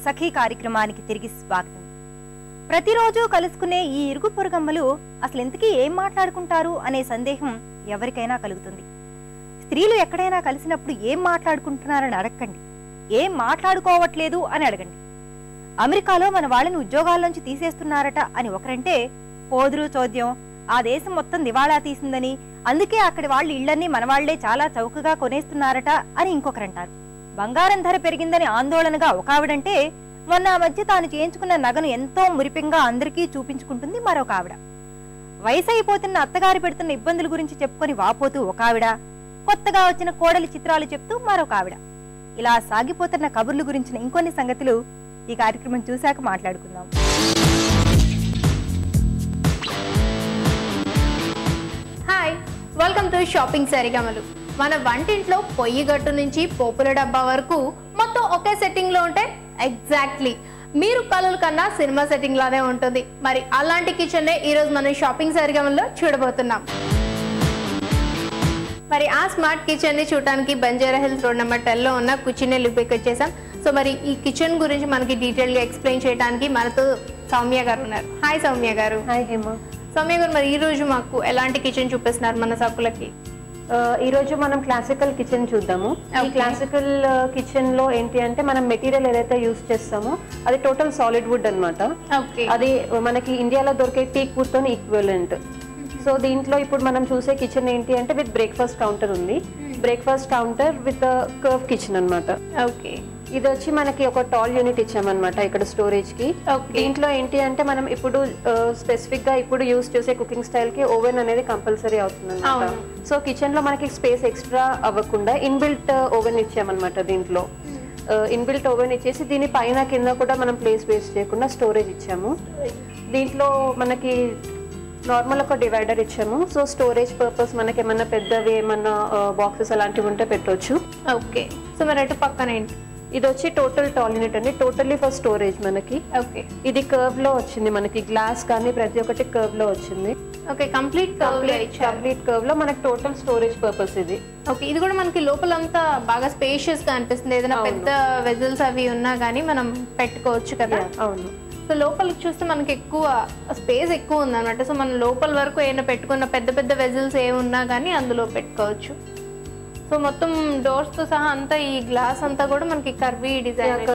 సఖీ కార్యక్రమానికి తిరిగి స్వాగతం. ప్రతిరోజు కలుసుకునే ఈ ఇరుగు పొరుగమ్మలు అసలు ఇంతకీ ఏం మాట్లాడుకుంటారు అనే సందేహం ఎవరికైనా కలుగుతుంది. స్త్రీలు ఎక్కడైనా కలిసినప్పుడు ఏం మాట్లాడుకుంటున్నారని అడగండి, ఏం మాట్లాడుకోవట్లేదు అని అడగండి. అమెరికాలో మన వాళ్ళని ఉద్యోగాల్లోంచి తీసేస్తున్నారట అని ఒకరంటే, పోదురు చోద్యం ఆ దేశం మొత్తం దివాళా తీసిందని, అందుకే అక్కడి వాళ్ళ ఇళ్లన్నీ మనవాళ్లే చాలా చౌకగా కొనేస్తున్నారట అని ఇంకొకరంటారు. బంగారం ధర పెరిగిందని ఆందోళనగా ఒక ఆవిడంటే, మొన్న ఆ మధ్య తాను చేయించుకున్న నగను ఎంతో మురిపెంగా అందరికీ చూపించుకుంటుంది మరొక ఆవిడ. వయసు అయిపోతున్న అత్తగారు పెడుతున్న ఇబ్బందుల గురించి చెప్పుకొని వాపోతూ ఒక ఆవిడ, కొత్తగా వచ్చిన కోడలి చిత్రాలు చెప్తూ మరొక ఆవిడ. ఇలా సాగిపోతున్న కబుర్ల గురించిన ఇంకొన్ని సంగతులు ఈ కార్యక్రమం చూశాక మాట్లాడుకుందాం. హాయ్, వెల్కమ్ టు షాపింగ్ సరిగమలు. మన వంటింట్లో పొయ్యి గట్టు నుంచి పోపుల డబ్బా వరకు మొత్తం ఒకే సెట్టింగ్ లో ఉంటే ఎగ్జాక్ట్లీ మీరు కలలు కన్నా సినిమా సెట్టింగ్ లానే ఉంటుంది. మరి అలాంటి కిచెన్ నే ఈరోజు మనం షాపింగ్ సరిగమల్లో చూడబోతున్నాం. మరి ఆ స్మార్ట్ కిచెన్ ని చూడడానికి బంజారా హిల్స్ రోడ్ నెంబర్ 10 లో ఉన్న కుచినే లిపికి వచ్చేసాం. సో మరి ఈ కిచెన్ గురించి మనకి డీటెయిల్ గా ఎక్స్ప్లెయిన్ చేయడానికి మనతో సౌమ్య గారు ఉన్నారు. హాయ్ సౌమ్య గారు. హాయ్ హేమ. సౌమ్య గారు, మరి ఈ రోజు మాకు ఎలాంటి కిచెన్ చూపిస్తున్నారు మన సక్కులకి? ఈ రోజు మనం క్లాసికల్ కిచెన్ చూద్దాము. ఈ క్లాసికల్ కిచెన్ లో ఏంటి అంటే మనం మెటీరియల్ ఏదైతే యూస్ చేస్తామో అది టోటల్ సాలిడ్ వుడ్ అన్నమాట. అది మనకి ఇండియాలో దొరికే టీక్ వుడ్ తో ఈక్వలెంట్. సో దీంట్లో ఇప్పుడు మనం చూసే కిచెన్ ఏంటి అంటే విత్ బ్రేక్ఫాస్ట్ కౌంటర్ ఉంది. Breakfast counter with curve kitchen అన్నమాట. ఓకే, ఇది వచ్చి మనకి ఒక టాల్ యూనిట్ ఇచ్చామన్నమాట ఇక్కడ స్టోరేజ్ కి. దీంట్లో ఏంటి అంటే మనం ఇప్పుడు స్పెసిఫిక్ గా ఇప్పుడు యూస్ చేసే కుకింగ్ స్టైల్ కి ఓవెన్ అనేది కంపల్సరీ అవుతుంది అన్నమాట. సో కిచెన్ లో మనకి స్పేస్ ఎక్స్ట్రా అవ్వకుండా ఇన్బిల్ట్ ఓవెన్ ఇచ్చామన్నమాట. దీంట్లో ఇన్బిల్ట్ ఓవెన్ ఇచ్చేసి దీని పైన కింద కూడా మనం ప్లేస్ వేస్ట్ చేయకుండా స్టోరేజ్ ఇచ్చాము. దీంట్లో మనకి నార్మల్ ఒక డివైడర్ ఇచ్చాము. సో స్టోరేజ్ పర్పస్ మనకి ఏమన్నా పెద్దవి ఏమన్నా బాక్సెస్ అలాంటివి ఉంటే పెట్టవచ్చు. ఓకే, సో మరి అటు పక్కన ఏంటి? ఇది వచ్చి టోటల్ టాల్ యూనిట్ అండి, టోటల్లీ ఫర్ స్టోరేజ్ మనకి. ఓకే, ఇది కర్వ్ లో వచ్చింది మనకి, గ్లాస్ కానీ ప్రతి ఒక్కటి కర్వ్ లో వచ్చింది. ఓకే, కంప్లీట్ కర్వ్ లో మనకి టోటల్ స్టోరేజ్ పర్పస్ ఇది. ఓకే, ఇది కూడా మనకి లోపలంతా బాగా స్పేషియస్ గా అనిపిస్తుంది. ఏదైనా పెద్ద వెజల్స్ అవి ఉన్నా గానీ మనం పెట్టుకోవచ్చు కదా. అవును. సో లోపలికి చూస్తే మనకి ఎక్కువ స్పేస్ ఎక్కువ ఉంది అనమాట. సో మనం లోపల వరకు ఏమైనా పెట్టుకున్న పెద్ద పెద్ద వెజల్స్ ఏ ఉన్నా కానీ అందులో పెట్టుకోవచ్చు. సో మొత్తం డోర్స్ తో సహా అంతా ఈ గ్లాస్ అంతా కూడా మనకి కర్వీ డిజైన్